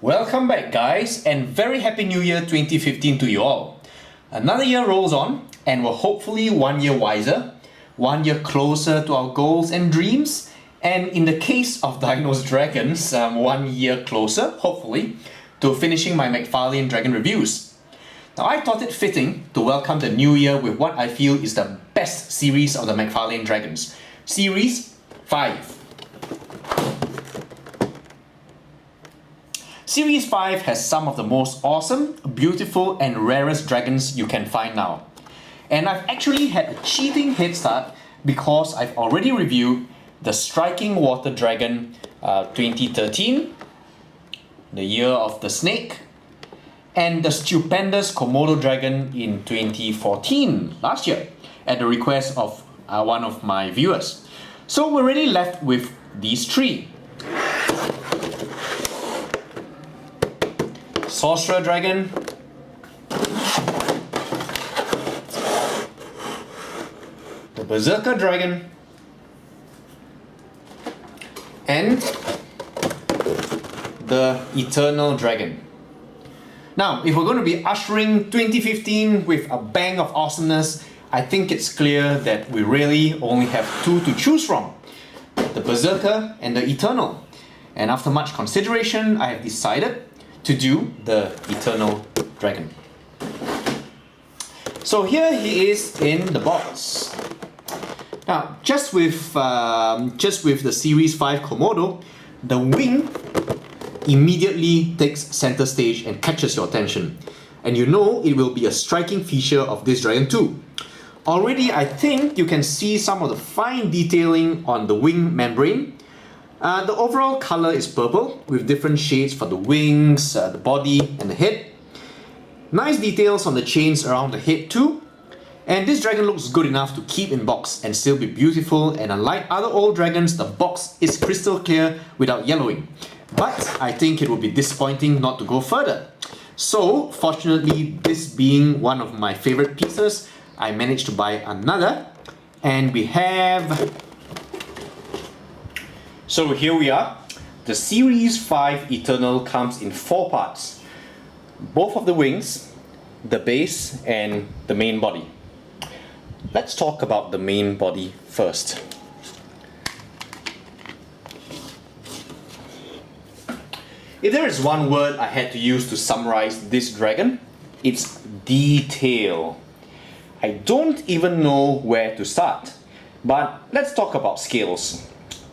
Welcome back, guys, and very happy new year 2015 to you all. Another year rolls on and we're hopefully 1 year wiser, 1 year closer to our goals and dreams, and in the case of Dino's Dragons, 1 year closer, hopefully, to finishing my McFarlane Dragon reviews. Now, I thought it fitting to welcome the new year with what I feel is the best series of the McFarlane Dragons, Series 5. Series 5 has some of the most awesome, beautiful and rarest dragons you can find now. And I've actually had a cheating head start because I've already reviewed the Striking Water Dragon 2013, the Year of the Snake, and the Stupendous Komodo Dragon in 2014, last year, at the request of one of my viewers. So we're really left with these three. Sorcerer Dragon, the Berserker Dragon, and the Eternal Dragon. Now, if we're going to be ushering 2015 with a bang of awesomeness, I think it's clear that we really only have two to choose from, the Berserker and the Eternal. And after much consideration, I have decided to do the Eternal Dragon. So here he is in the box. Now, just with the Series 5 Komodo, the wing immediately takes center stage and catches your attention. And you know it will be a striking feature of this dragon too. Already, I think you can see some of the fine detailing on the wing membrane. The overall color is purple with different shades for the wings, the body and the head. Nice details on the chains around the head too. And this dragon looks good enough to keep in box and still be beautiful, and unlike other old dragons, the box is crystal clear without yellowing. But I think it would be disappointing not to go further. So fortunately, this being one of my favorite pieces, I managed to buy another, and we have... So here we are. The Series 5 Eternal comes in 4 parts. Both of the wings, the base and the main body. Let's talk about the main body first. If there is one word I had to use to summarize this dragon, it's detail. I don't even know where to start, but let's talk about scales.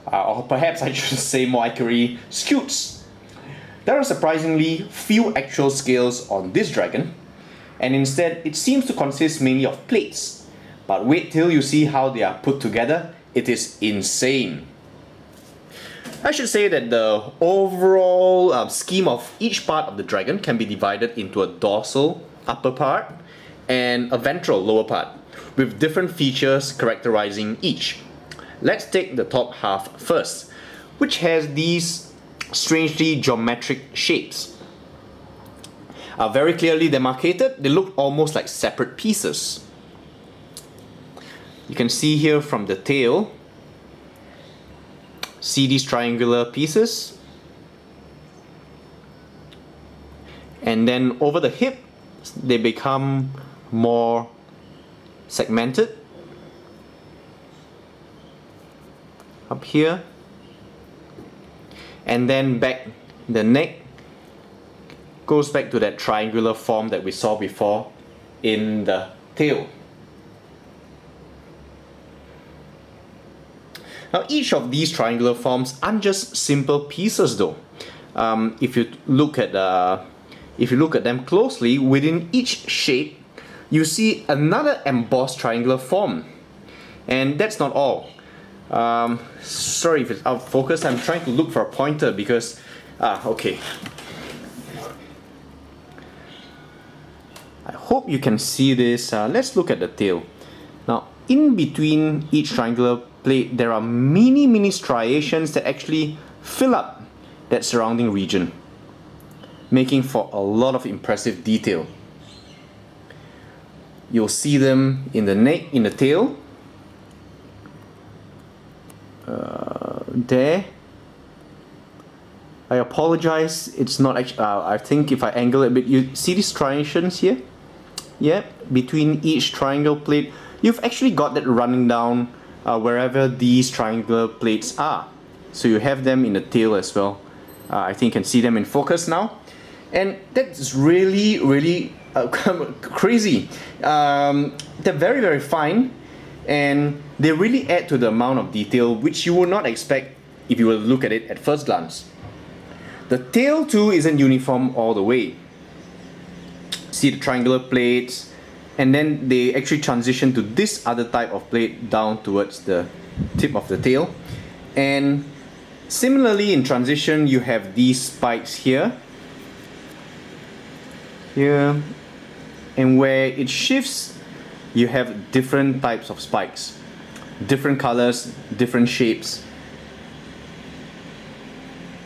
Or perhaps I should say more accurately, scutes. There are surprisingly few actual scales on this dragon, and instead it seems to consist mainly of plates. But wait till you see how they are put together, it is insane. I should say that the overall scheme of each part of the dragon can be divided into a dorsal upper part and a ventral lower part, with different features characterizing each. Let's take the top half first, which has these strangely geometric shapes. Very clearly demarcated, they look almost like separate pieces. You can see here from the tail, see these triangular pieces, and then over the hip they become more segmented. Up here, and then back the neck goes back to that triangular form that we saw before in the tail. Now, each of these triangular forms aren't just simple pieces though. If you look at them closely, within each shape you see another embossed triangular form. And that's not all. Sorry if it's out of focus, I'm trying to look for a pointer because... okay. I hope you can see this. Let's look at the tail. Now, in between each triangular plate, there are mini striations that actually fill up that surrounding region, making for a lot of impressive detail. You'll see them in the neck, in the tail, there, I apologize, it's not actually, I think if I angle it a bit, you see these striations here? Yeah, between each triangle plate, you've actually got that running down wherever these triangular plates are. So you have them in the tail as well. I think you can see them in focus now. And that's really, really crazy. They're very, very fine, and they really add to the amount of detail which you would not expect if you were to look at it at first glance. The tail too isn't uniform all the way. See the triangular plates, and then they actually transition to this other type of plate down towards the tip of the tail. And similarly in transition, you have these spikes here, and where it shifts, you have different types of spikes, different colors, different shapes.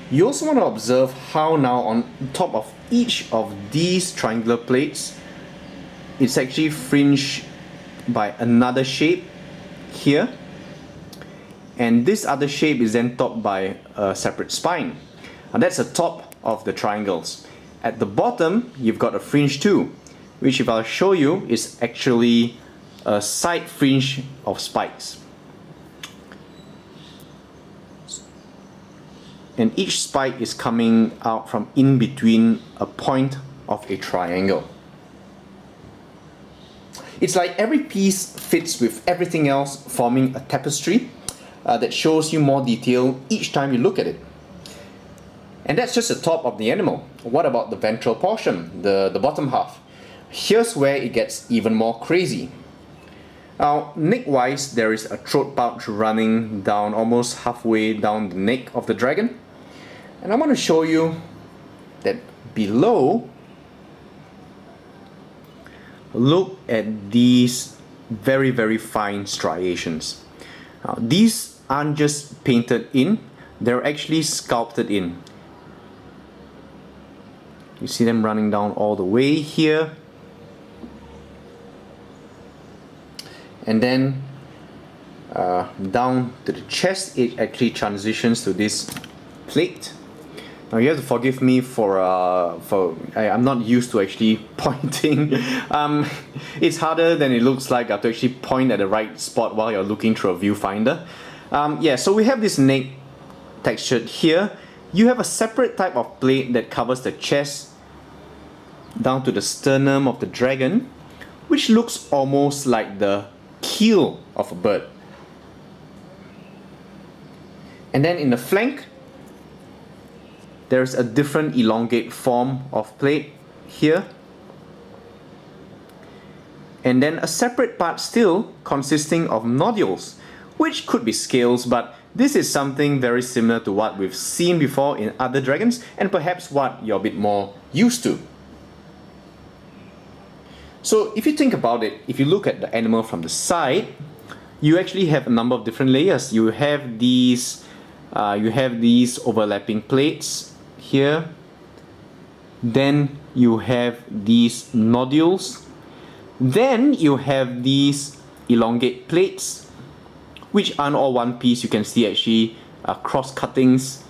You also want to observe how now on top of each of these triangular plates, it's actually fringed by another shape here, and this other shape is then topped by a separate spine. And that's the top of the triangles. At the bottom, you've got a fringe too, which if I'll show you is actually a side fringe of spikes. And each spike is coming out from in between a point of a triangle. It's like every piece fits with everything else, forming a tapestry that shows you more detail each time you look at it. And that's just the top of the animal. What about the ventral portion, the bottom half? Here's where it gets even more crazy. Now, neck-wise, there is a throat pouch running down almost halfway down the neck of the dragon. And I want to show you that below, look at these very, very fine striations. Now, these aren't just painted in, they're actually sculpted in. You see them running down all the way here. And then down to the chest, it actually transitions to this plate. Now you have to forgive me for I'm not used to actually pointing. It's harder than it looks like. I have to actually point at the right spot while you're looking through a viewfinder. Yeah, so we have this neck textured here. You have a separate type of plate that covers the chest down to the sternum of the dragon, which looks almost like the keel of a bird. And then in the flank, there's a different elongate form of plate here. And then a separate part still consisting of nodules, which could be scales, but this is something very similar to what we've seen before in other dragons, and perhaps what you're a bit more used to. So if you think about it, if you look at the animal from the side, you actually have a number of different layers. You have these overlapping plates here. Then you have these nodules. Then you have these elongate plates, which aren't all one piece. You can see actually cross cuttings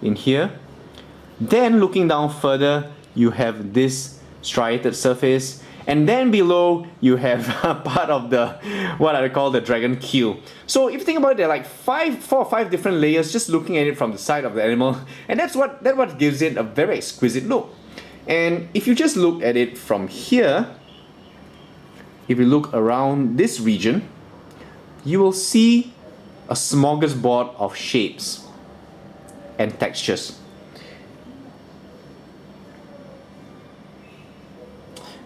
in here. Then looking down further, you have this striated surface. And then below, you have part of the, what I call the dragon keel. So if you think about it, there are like 4 or 5 different layers just looking at it from the side of the animal. And that's what gives it a very exquisite look. And if you just look at it from here, if you look around this region, you will see a smorgasbord of shapes and textures.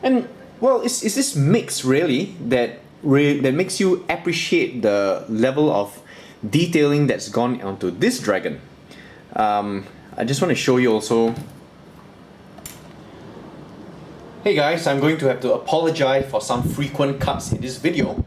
And well, it's this mix really that makes you appreciate the level of detailing that's gone onto this dragon. I just want to show you also. Hey guys, I'm going to have to apologize for some frequent cuts in this video.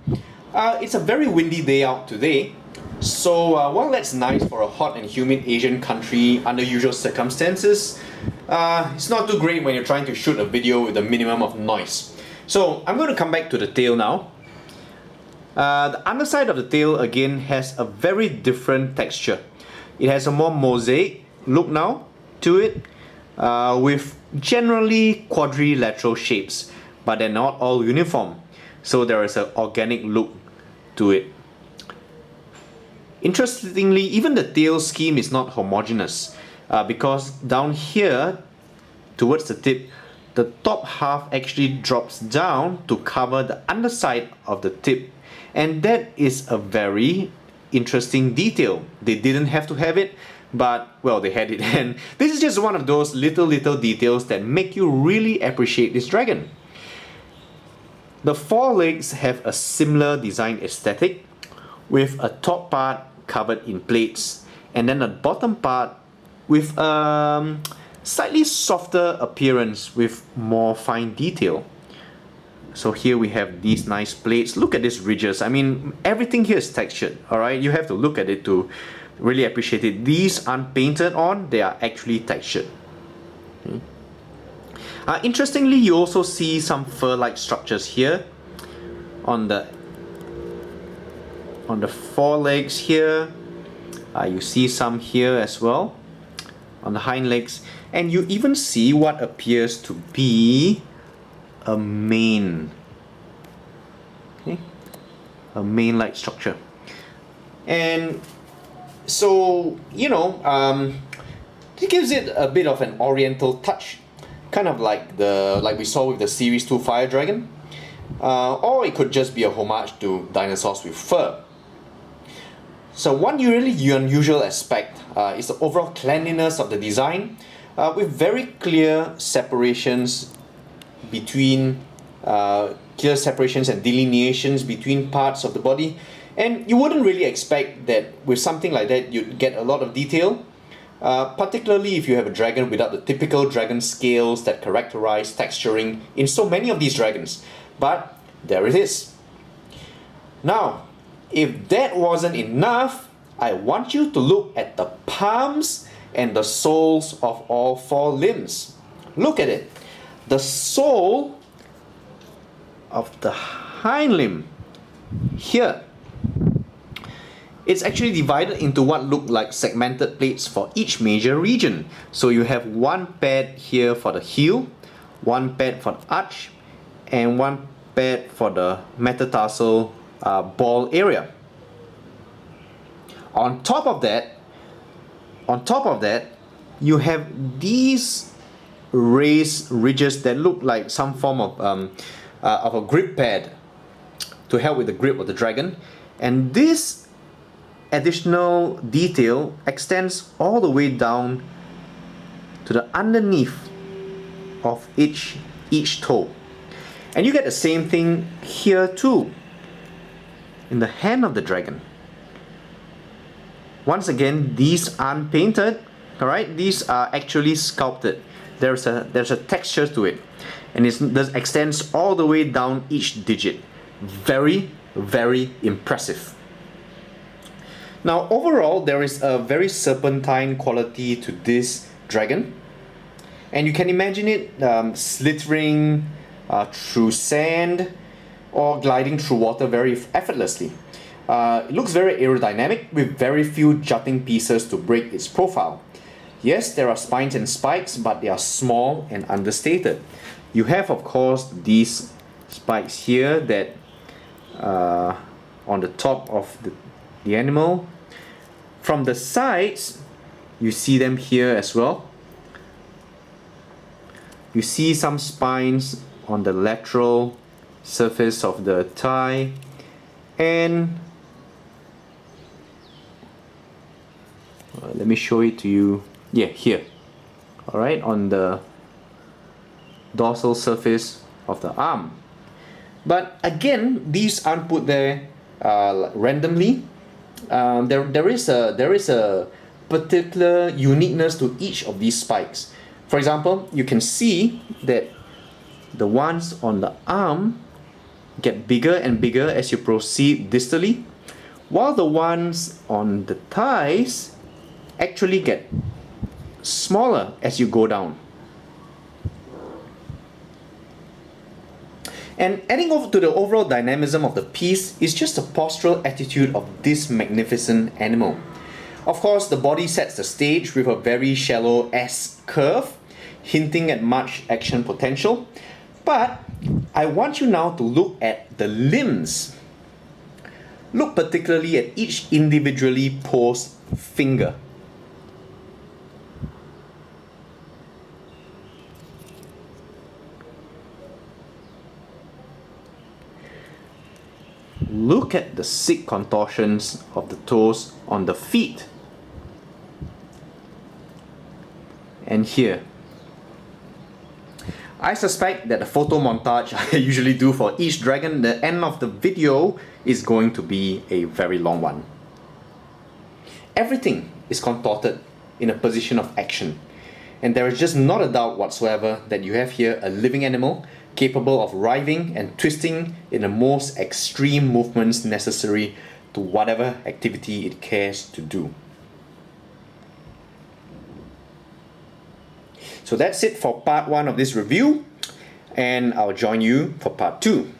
It's a very windy day out today, so while that's nice for a hot and humid Asian country under usual circumstances, it's not too great when you're trying to shoot a video with a minimum of noise. So I'm going to come back to the tail now. The underside of the tail again has a very different texture. It has a more mosaic look now. to it with generally quadrilateral shapes, but they're not all uniform. So there is an organic look to it. Interestingly, even the tail scheme is not homogeneous because down here towards the tip, the top half actually drops down to cover the underside of the tip, and that is a very interesting detail. They didn't have to have it, but well, they had it, and this is just one of those little details that make you really appreciate this dragon. The forelegs have a similar design aesthetic, with a top part covered in plates and then the bottom part with a slightly softer appearance with more fine detail. So here we have these nice plates. Look at these ridges. I mean, everything here is textured, alright? You have to look at it to really appreciate it. These aren't painted on, they are actually textured. Okay. Interestingly, you also see some fur-like structures here on the forelegs here. You see some here as well on the hind legs, and you even see what appears to be a mane. Okay, a mane-like structure, and so you know, it gives it a bit of an oriental touch, kind of like we saw with the Series 2 Fire Dragon, or it could just be a homage to dinosaurs with fur. So one really unusual aspect is the overall cleanliness of the design, with very clear separations between and delineations between parts of the body. And you wouldn't really expect that with something like that you'd get a lot of detail, particularly if you have a dragon without the typical dragon scales that characterize texturing in so many of these dragons. But there it is. Now, if that wasn't enough, I want you to look at the palms and the soles of all four limbs. Look at it. The sole of the hind limb here, it's actually divided into what look like segmented plates for each major region. So you have one pad here for the heel, one pad for the arch, and one pad for the metatarsal ball area. On top of that, you have these raised ridges that look like some form of a grip pad to help with the grip of the dragon, and this additional detail extends all the way down to the underneath of each toe, and you get the same thing here too in the hand of the dragon. Once again, these aren't painted, alright? These are actually sculpted. There's a texture to it, and it extends all the way down each digit. Very, very impressive. Now, overall, there is a very serpentine quality to this dragon, and you can imagine it slithering through sand or gliding through water very effortlessly. It looks very aerodynamic with very few jutting pieces to break its profile. Yes, there are spines and spikes, but they are small and understated. You have, of course, these spikes here that on the top of the animal. From the sides, you see them here as well. You see some spines on the lateral surface of the thigh, and let me show it to you. Yeah, here. Alright, on the dorsal surface of the arm. But again, these aren't put there randomly. There is a particular uniqueness to each of these spikes. For example, you can see that the ones on the arm get bigger and bigger as you proceed distally, while the ones on the thighs actually get smaller as you go down. And adding over to the overall dynamism of the piece is just the postural attitude of this magnificent animal. Of course, the body sets the stage with a very shallow S curve, hinting at much action potential. But I want you now to look at the limbs. Look particularly at each individually posed finger. Look at the sick contortions of the toes on the feet. And here. I suspect that the photo montage I usually do for each dragon, the end of the video is going to be a very long one. Everything is contorted in a position of action, and there is just not a doubt whatsoever that you have here a living animal capable of writhing and twisting in the most extreme movements necessary to whatever activity it cares to do. So that's it for part 1 of this review, and I'll join you for part 2.